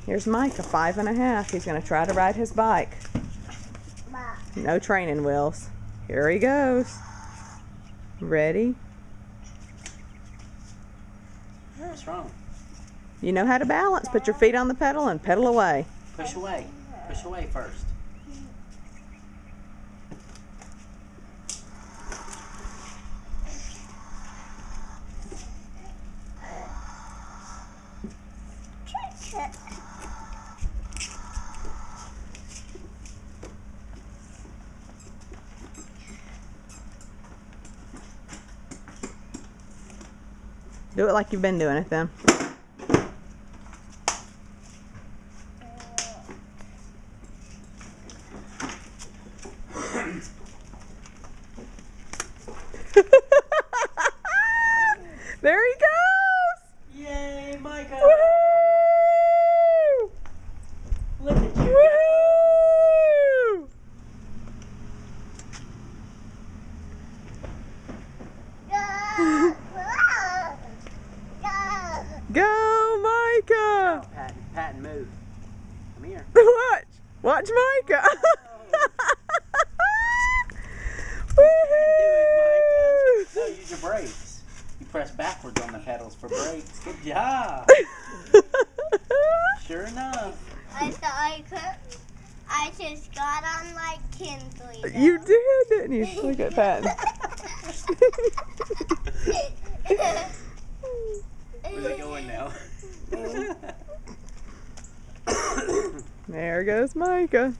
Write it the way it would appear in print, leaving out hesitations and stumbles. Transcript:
Here's Micah, 5.5. He's going to try to ride his bike. No training wheels. Here he goes. Ready? What's wrong? You know how to balance. Put your feet on the pedal and pedal away. Push away. Push away first. Do it like you've been doing it then. There he goes! Yay, Micah! Woo! Look at you. Woo! Go, Micah! Patton, move. Come here. Watch Micah. Do it, Micah. No, use your brakes. You press backwards on the pedals for brakes. Good job. Sure enough. I thought I could. I just got on like Kinsley. You did, didn't you? Look at Patton. Where's it going now? There goes Micah.